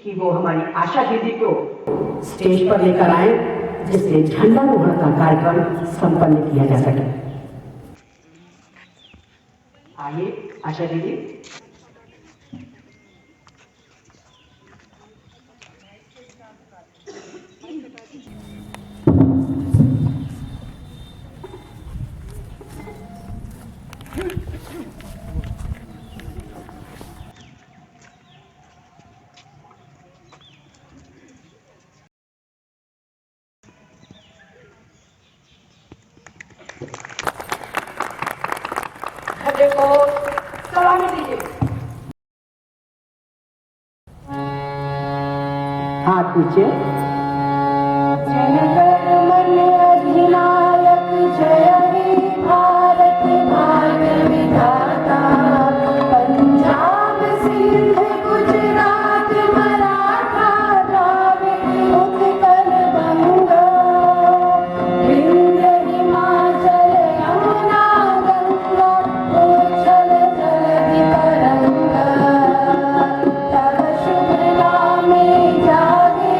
कि वो हमारी आशा दीदी को स्टेज पर लेकर आए, जिससे झंडारोहण का कार्यक्रम संपन्न किया जा सके। आइए आशा दीदी। देखो सलामी दीजिए। हाथ नीचे। जनगण मन अधिनायक जय हे भारत भाग्य विधाता, पंजाब सिंध गुजरात मराठा द्राविड़ उत्कल बंगा, विंध्य हिमाचल यमुना गंगा उच्छल जलधि तरंगा, तव शुभ नामे जागे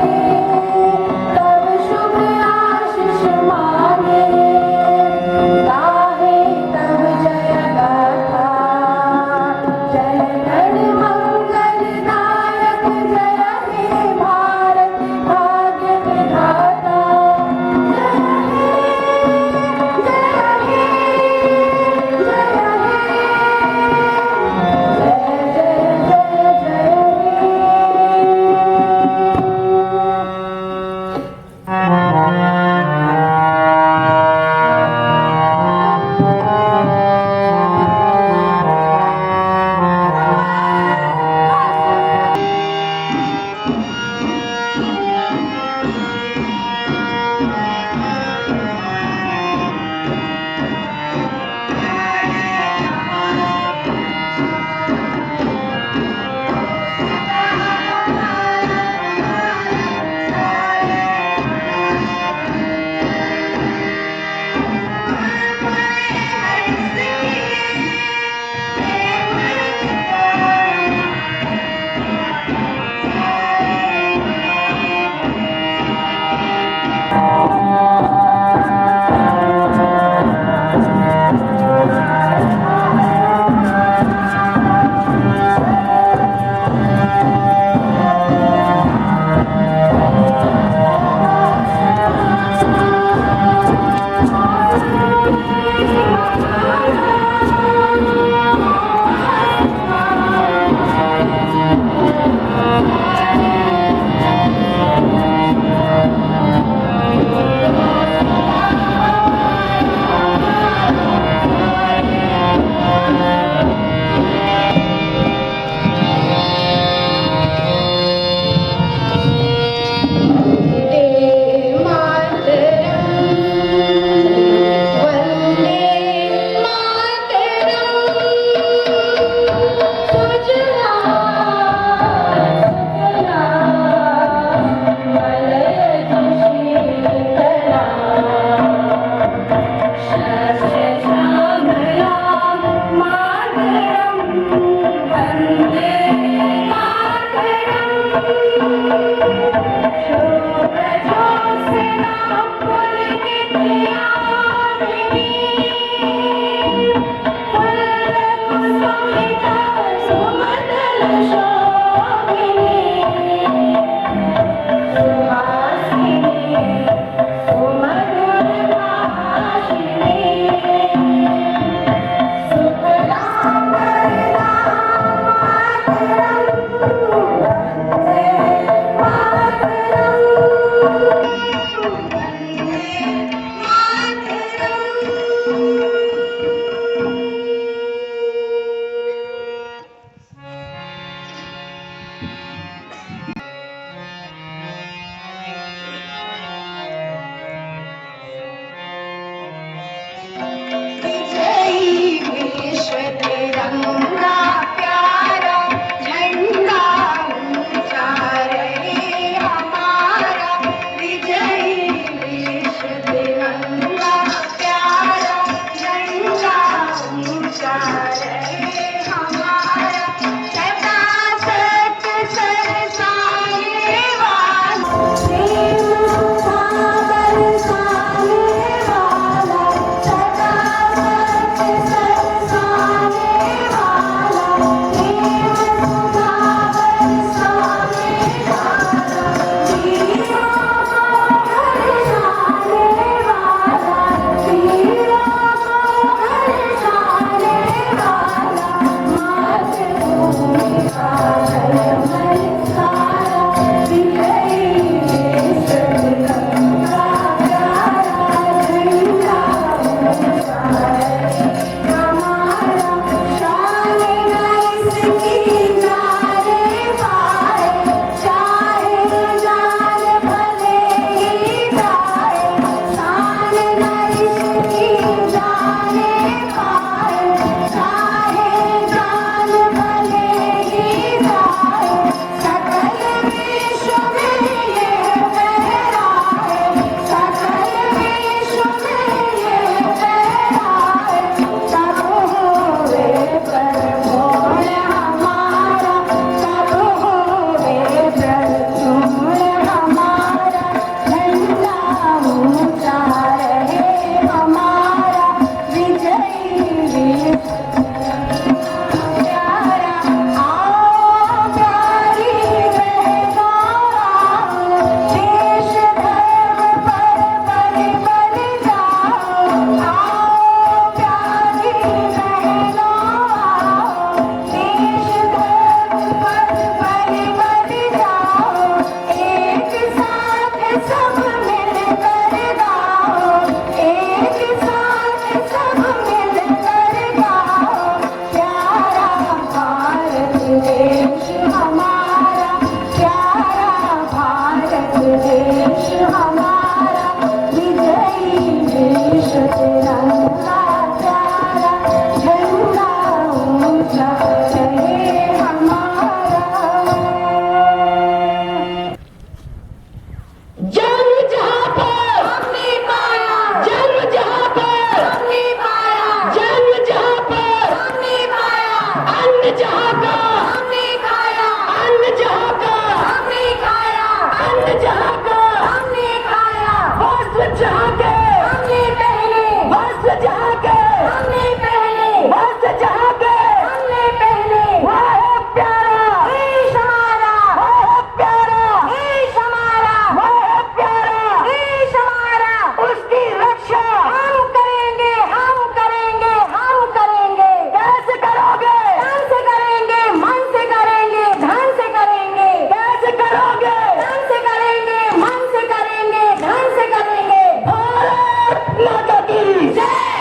अन्न जहाँ का हमने खाया, अन्न जहाँ का हमने खाया, अन्न जहाँ का हमने खाया, वस्त्र जहाँ के हमने पहने, वस्त्र जहाँ के हमने पहने, वस्त्र जहाँ के हमने पहने, वह है प्यारा, देश हमारा, वह है प्यारा, देश हमारा, वह है प्यारा, देश हमारा, उसकी रक्षा हम करेंगे, हम करेंगे, हम करेंगे, कैसे करोगे, तन से करेंगे, मन से करेंगे, धन से करेंगे, कैसे करोगे, तन से करेंगे, मन से करेंगे, धन से करेंगे। भारत माता की जय,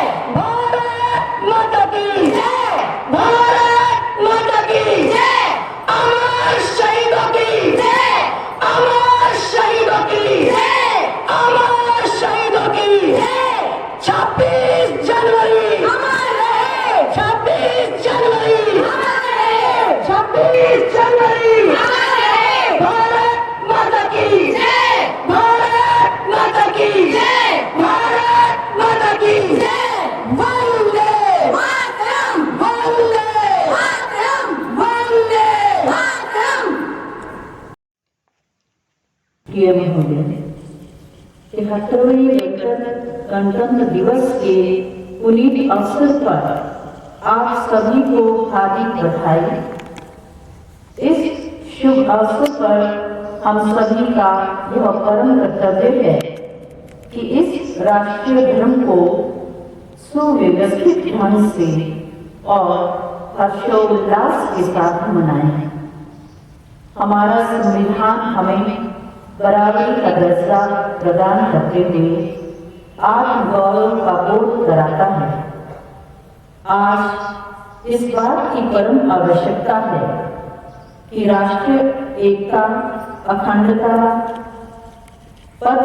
भारत माता की जय, भारत माता की जय, अमर शहीदों की जय, अमर शहीदों की जय, अमर शहीदों की जय, 26 जनवरी अमर रहे, 26 जनवरी अमर रहे, 26 जनवरी अमर रहे, भारत माता की जय, भारत माता की जय, भारत माता की जय, वंदे मातरम, वंदे मातरम, वंदे मातरम। प्रिय महोदय, 73वें गणतंत्र दिवस के पुनीत अवसर पर आप सभी को हार्दिक बधाई। इस शुभ अवसर पर हम सभी का यह परम कर्तव्य है कि इस राष्ट्रीय धर्म को सुव्यवस्थित ढंग से और हर्षोल्लास के साथ मनाएं। हमारा संविधान हमें बराबरी का दर्जा प्रदान करते हुए आत्मगौरव का बोध कराता है। आज इस बात की परम आवश्यकता है कि राष्ट्रीय एकता, अखंडता, पथ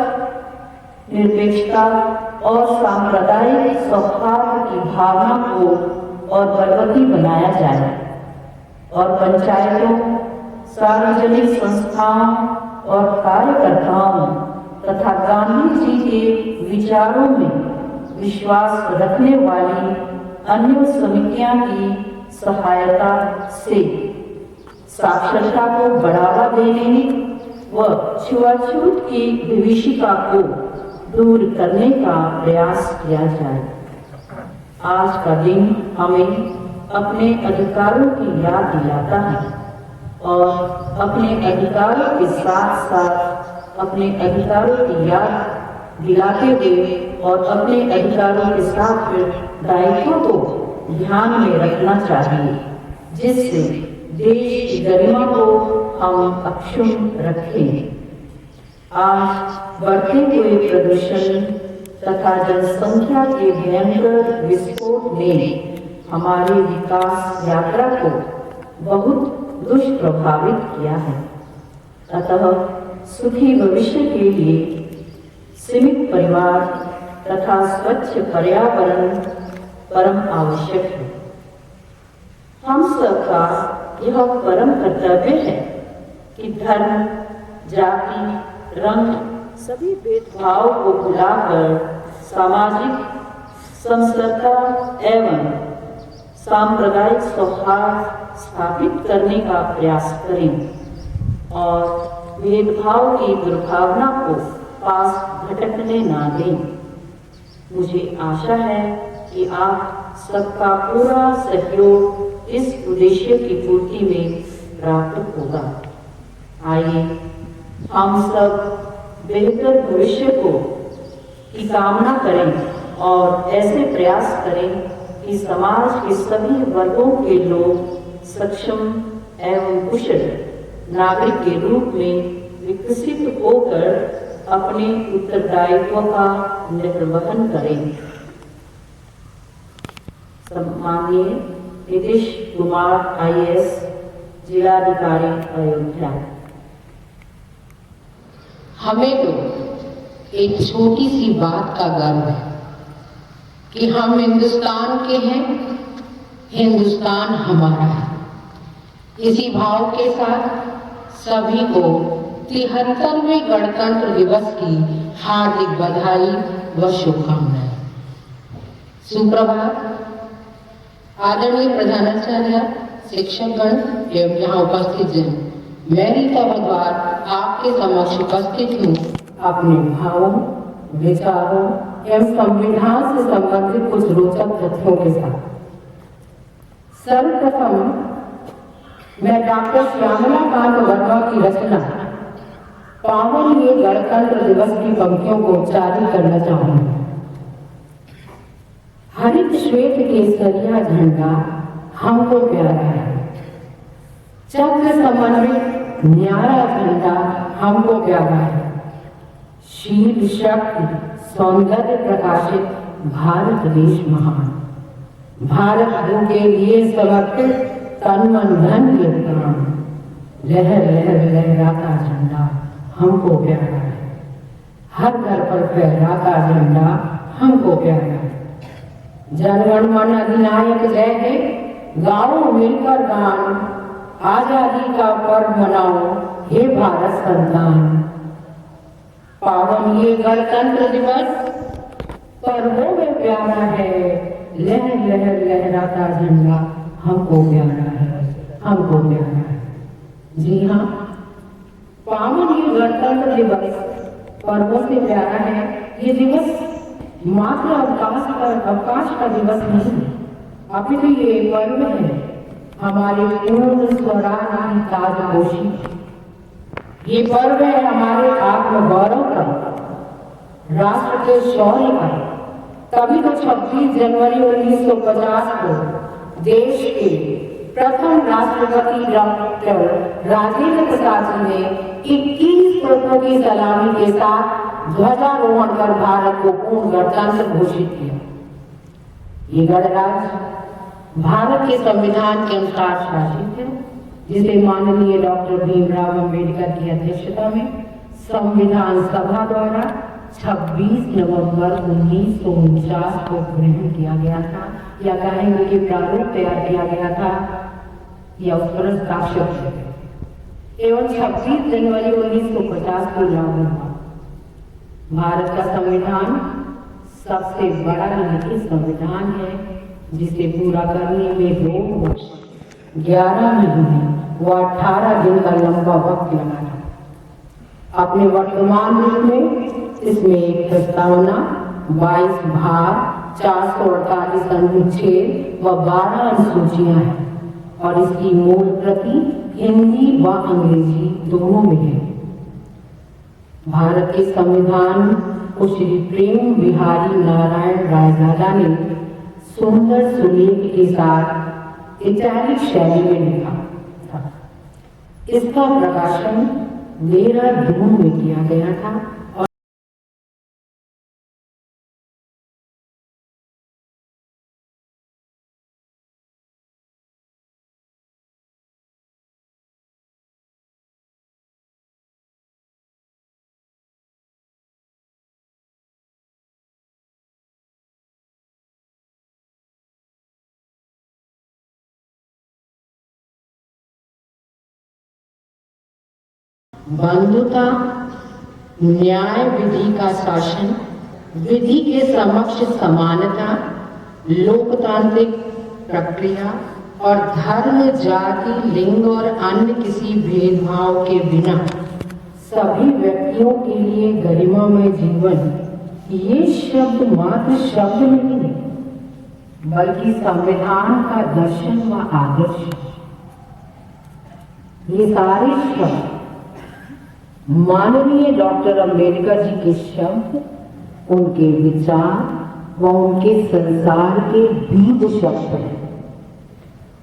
निरपेक्षता और सांप्रदायिक सौहार्द की भावना को और बलवती बनाया जाए और पंचायतों, सार्वजनिक संस्थाओं और कार्यकर्ताओं तथा गांधी जी के विचारों में विश्वास रखने वाली अन्य समितियां की सहायता से साक्षरता को बढ़ावा देने व छुआछूत की विभीषिका को दूर करने का प्रयास किया जाए। आज का दिन हमें अपने अधिकारों की याद दिलाता है और अपने अधिकारों के साथ साथ अपने अधिकारों की याद दिलाते हुए और अपने अधिकारों के साथ दायित्वों को ध्यान में रखना चाहिए, जिससे देश की गरिमा को हम अक्षुण्ण रखें। आज बढ़ते हुए प्रदूषण तथा जनसंख्या के भयंकर विस्फोट ने हमारी विकास यात्रा को बहुत दुष्प्रभावित किया है। अतः सुखी भविष्य के लिए सीमित परिवार तथा स्वच्छ पर्यावरण परम आवश्यक है। हम सबका यह परम कर्तव्य है कि धर्म, जाति, रंग सभी भेदभाव को भुलाकर सामाजिक समरसता एवं सांप्रदायिक सौहार्द स्थापित करने का प्रयास करें और भेदभाव की दुर्भावना को पास भटकने न दें। मुझे आशा है कि आप सबका पूरा सहयोग इस उद्देश्य की पूर्ति में प्राप्त होगा। आइए हम सब बेहतर भविष्य की कामना करें और ऐसे प्रयास करें कि समाज के सभी वर्गों के लोग सक्षम एवं कुशल नागरिक के रूप में विकसित होकर अपने उत्तरदायित्व का निर्वहन करें। सम्माननीय नीतीश कुमार IAS, जिलाधिकारी अयोध्या। हमें तो एक छोटी सी बात का गर्व है कि हम हिंदुस्तान के हैं, हिंदुस्तान हमारा है। इसी भाव के साथ सभी को 73वें गणतंत्र दिवस की हार्दिक बधाई व शुभकामनाएं। सुप्रभात। आदरणीय प्रधानाचार्य शिक्षकगण एवं यहाँ उपस्थित जन, मैं रीता भगवान आपके समक्ष उपस्थित हूँ अपने भावों, विचारों एवं संविधान से संबंधित कुछ रोचक तथ्यों के साथ। सर्वप्रथम मैं डॉक्टर श्यामला कांत वर्मा की रचना पावन ये गणतंत्र दिवस की पंक्तियों को उच्चारित करना चाहूंगी। हरित श्वेत केसरिया झंडा हमको प्यारा है, चक्र समन्वित न्यारा झंडा हमको प्यारा है, शील शक्ति सौंदर्य प्रकाशित भारत देश महान, भारत भू के लिए समर्पित तन मन धन योगदान, लहर लहर लहराता झंडा हमको प्यारा है, हर घर पर फहराता झंडा हमको प्यारा है। जनगण मन अधिनायक जय है, गाओ मिलकर गान, आजादी का पर्व मनाओ हे भारत संतान। पावन ये गणतंत्र दिवस पर्वों में प्यारा है, लहर लहर लहराता झंडा हमको प्यारा है, हमको प्यारा है। जी हाँ, पावन ये गणतंत्र दिवस पर्वों से प्यारा है। ये दिवस मात्र अवकाश का दिवस नहीं, अपितु ये पर्व है हमारे पूर्ण स्वराज की ताजपोशी। ये पर्व है हमारे आत्मगौरव का, राष्ट्र के शौर्य का। तभी तो 26 जनवरी 1950 को देश के प्रथम राष्ट्रपति डॉक्टर राजेंद्र प्रसाद जी ने 21 तोपों की सलामी के साथ ध्वजारोहण कर भारत को पूर्ण गणतंत्र घोषित किया। ये गणराज्य भारत के संविधान के अनुसार शासित है, जिसे माननीय डॉक्टर भीमराव अंबेडकर की अध्यक्षता में संविधान सभा द्वारा 26 नवंबर 1949 को ग्रहण किया गया था, या कहेंगे कि प्रारूप तैयार किया गया था, या उस पर हस्ताक्षर किए गए एवं 26 जनवरी 1950 को लागू हुआ। भारत का संविधान सबसे बड़ा लिखित संविधान है, जिसे पूरा करने में 2 वर्ष 11 महीने व 18 दिन का लंबा वक्त लगा था। अपने वर्तमान रूप में इसमें एक प्रस्तावना, 22 भाग, 448 अनुच्छेद व 12 अनुसूचियां हैं और इसकी मूल प्रति हिंदी व अंग्रेजी दोनों में है। भारत के संविधान को श्री प्रेम बिहारी नारायण रायजादा ने सुंदर सुलेख के साथ इटैलिक शैली में लिखा था। इसका प्रकाशन देहरादून में किया गया था और बंधुता, न्याय विधि का शासन, विधि के समक्ष समानता, लोकतांत्रिक प्रक्रिया और धर्म, जाति, लिंग और अन्य किसी भेदभाव के बिना सभी व्यक्तियों के लिए गरिमामय जीवन, ये शब्द मात्र शब्द नहीं, बल्कि संविधान का दर्शन व आदर्श। ये सारे शब्द माननीय डॉक्टर अंबेडकर जी के शब्द, उनके विचार व उनके संसार के बीज शब्द हैं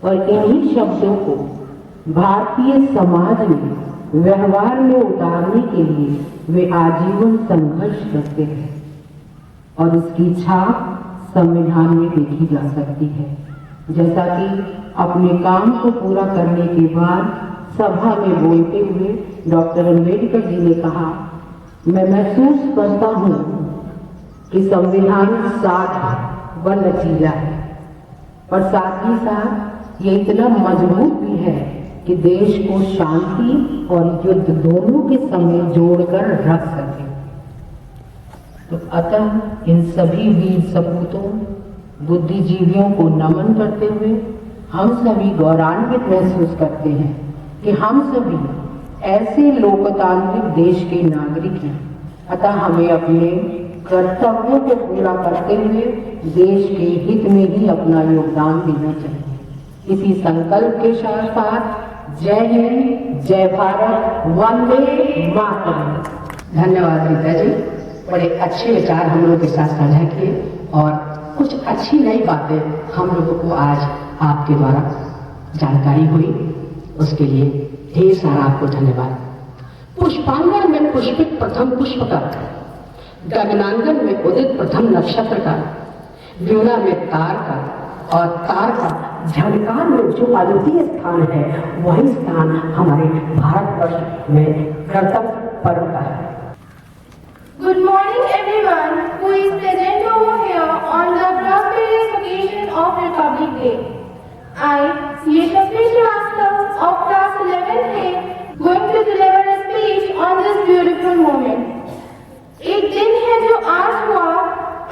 और इन्हीं शब्दों को भारतीय समाज में व्यवहार में उतारने के लिए वे आजीवन संघर्ष करते हैं और इसकी छाप संविधान में देखी जा सकती है। जैसा कि अपने काम को पूरा करने के बाद सभा में बोलते हुए डॉक्टर अंबेडकर जी ने कहा, मैं महसूस करता हूँ कि संविधान साथ व लचीला है, और साथ ही साथ ये इतना मजबूत भी है कि देश को शांति और युद्ध दोनों के समय जोड़कर रख सके। तो अतः इन सभी वीर सपूतों, बुद्धिजीवियों को नमन करते हुए हम सभी गौरवान्वित महसूस करते हैं कि हम सभी ऐसे लोकतांत्रिक देश के नागरिक हैं। अतः हमें अपने कर्तव्यों को पूरा करते हुए देश के हित में ही अपना योगदान देना चाहिए। इसी संकल्प के साथ साथ जय हिंद, जय भारत, वंदे मातरम। धन्यवाद रीता जी, बड़े अच्छे विचार हम लोगों के साथ साझा किए और कुछ अच्छी नई बातें हम लोगों को आज आपके द्वारा जानकारी हुई, उसके लिए ढेर सारा आपको धन्यवाद। पुष्पांगण में पुष्पित प्रथम पुष्प का, गगनांगन में उदित प्रथम नक्षत्र का, वीणा में तार का और तार का झनकार में जो अद्वितीय स्थान है, वही स्थान हमारे भारतवर्ष में कर्तव्य पर्व का है। Good morning everyone who is present over here on the prosperous occasion of Republic Day. I, Yashasvi Srivastava of class 11A, going to deliver a speech on this beautiful moment. एक दिन है जो आज हुआ,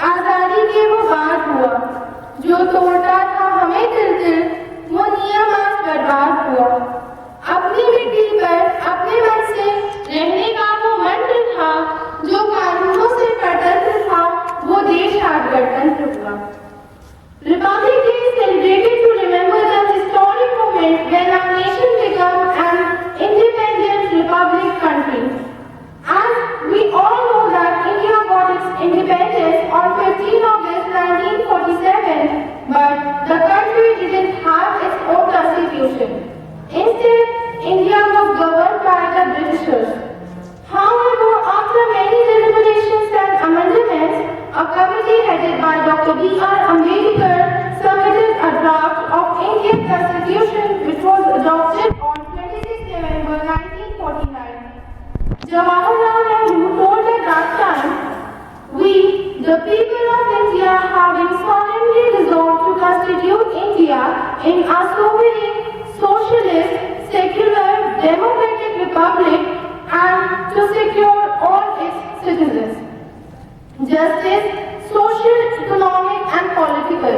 आजादी के वो बाद हुआ, जो तोड़ता था हमें दिल वो नियम आज बर्बाद हुआ। अपनी मिट्टी पर अपने मन से रहने का वो मंत्र था, जो कानूनों से स्वतंत्र था, वो देश आज गणतंत्र हुआ। Republic Day is celebrated to remember the historic moment when our nation became an independent republic country. As we all know that India got its independence on 15 August 1947, but the country didn't have its own constitution. Instead, India was governed by the Britishers. However, after many deliberations and amendments, a committee headed by Dr. B.R. Ambedkar submitted a draft of Indian Constitution which was adopted on 26 November 1949. Jawaharlal Nehru told at that time, "We, the people of India, having solemnly resolved to constitute India in a sovereign, socialist, secular, democratic republic and to secure all its citizens justice, social, economic and political,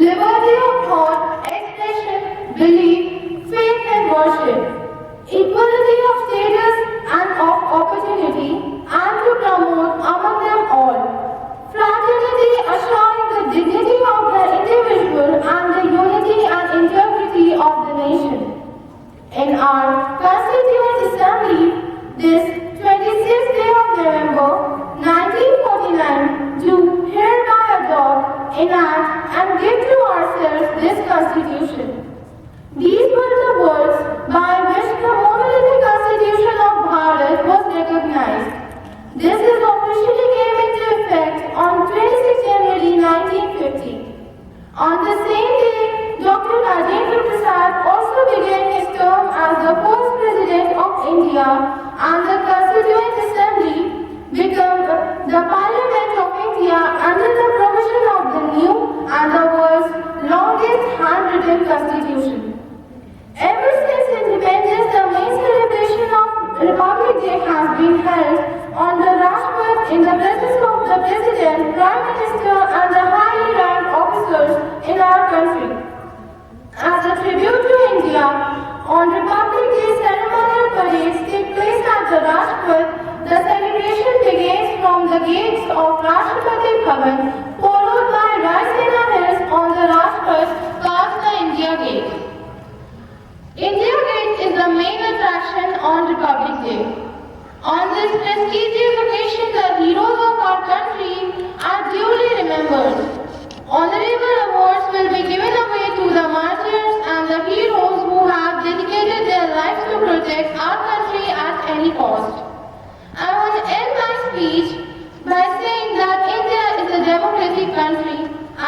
liberty of thought, expression, belief, faith and worship, equality of status and of opportunity, and to promote among them all fraternity, assuring the dignity of the individual and the unity and integrity of the nation." In our Constituent Assembly, this 26th day of November 1949, do hereby adopt, enact and give to ourselves this Constitution. These were the words by which the monolithic Constitution of Bharat was recognized. This is officially came into effect on 26 January 1950. On the same day, Dr. Rajendra Prasad also began his term as the first President of India, and the Constituent Assembly became the Parliament of India under the provision of the new and the world's longest handwritten Constitution. Ever since independence, the main celebration of Republic Day has been held on the Rajpath in the presence of the President, Prime Minister and the highly ranked officers in our country. As a tribute to India, on Republic Day ceremonial parades take place at the Rajpath. The celebration begins from the gates of Rashtrapati Bhavan, followed by Raisena Hills on the Rajpath past the India Gate. India Gate is the main attraction on Republic Day. On this prestigious occasion, the heroes of our country are duly remembered. Honorable awards will be given away to the martyrs and the heroes who have dedicated their lives to protect our country at any cost. I want to end my speech by saying that India is a democratic country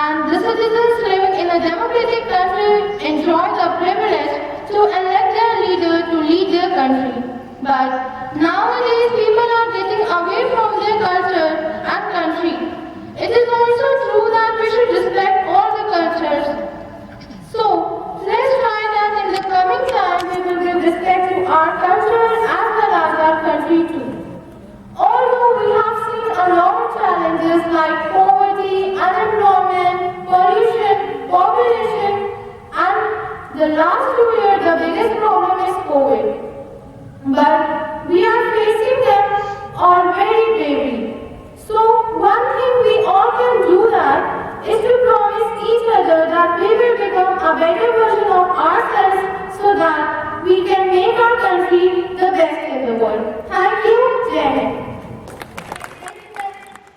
and the citizens living in a democratic country enjoy the privilege to elect their leader to lead their country. But nowadays people are getting away from their culture and country. It is also true that we should respect all the cultures. So, let's try that in the coming time we will give respect to our culture as well as our country too. Although we have seen a lot of challenges like poverty, unemployment, pollution, population and the last 2 years the biggest problem is COVID. But we are facing them all very bravely. So one thing we all can do that is to promise each other that we will become a better version of ourselves so that we can make our country the best in the world. Thank you, Jai Hind.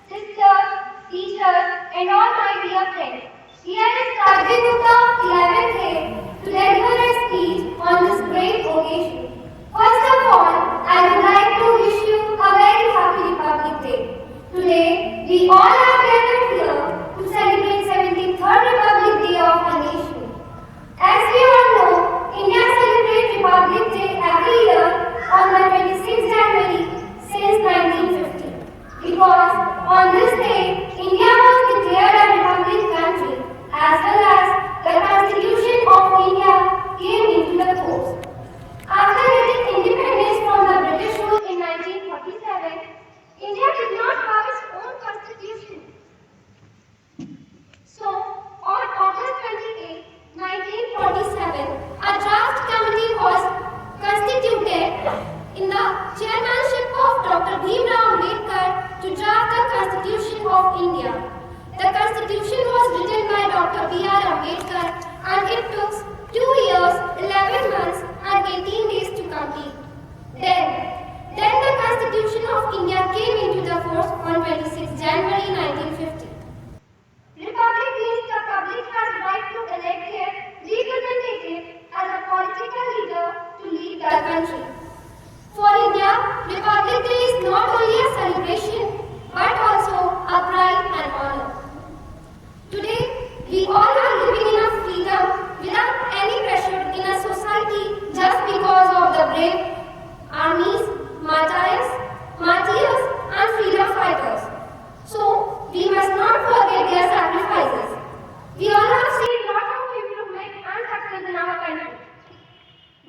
Sisters, teachers, and all my dear friends, here is Target Gupta of 11th A to deliver a speech on this great occasion. First of all, I would like to wish you a very happy Republic Day. Today, we all are gathered here to celebrate 73rd Republic Day of our nation. As we all know, India celebrates Republic Day every year on the 26th January since 1950. Because on this day, India was declared a republic country, as well as the Constitution of India came into the force. After getting independence from the British rule in 1947, India did not have its own constitution. So, on August 28, 1947, a draft committee was constituted in the chairmanship of Dr. Bhimrao Ambedkar to draft the Constitution of India. The Constitution was written by Dr. B.R. Ambedkar and it took 2 years, 11 months and 18 days to complete. Then the Constitution of India came into the force on 26 January 1950. Republic means the public has right to elect their representative as a political leader to lead the country. For India, Republic Day is not only a celebration but also a pride and honor. Today, we all are living in a freedom without any pressure in a society just because of the brave armies, martyrs, and freedom fighters. So, we must not forget their sacrifices. We all have seen lots of improvement and success in our country.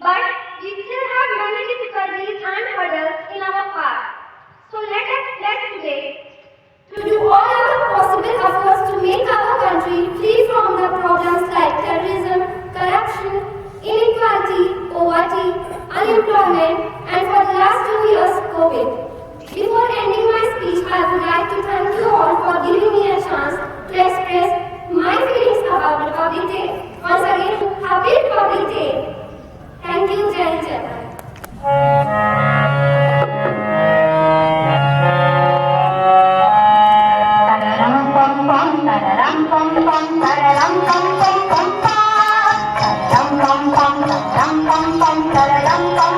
But we still have many difficulties and hurdles in our path. So let us pledge today to do all our possible efforts to make our country free from the problems like terrorism, corruption, inequality, poverty, unemployment, and for the last 2 years, COVID. Before ending my speech, I would like to thank you all for giving me a chance to express my feelings about Republic Day. Once again, Happy Republic Day. Thank you, Jai Hind, Jai Bharat. Tararam pam pam, tararam pam pam, tararam pam pam pam pam. Tararam pam pam, tararam pam pam, tararam pam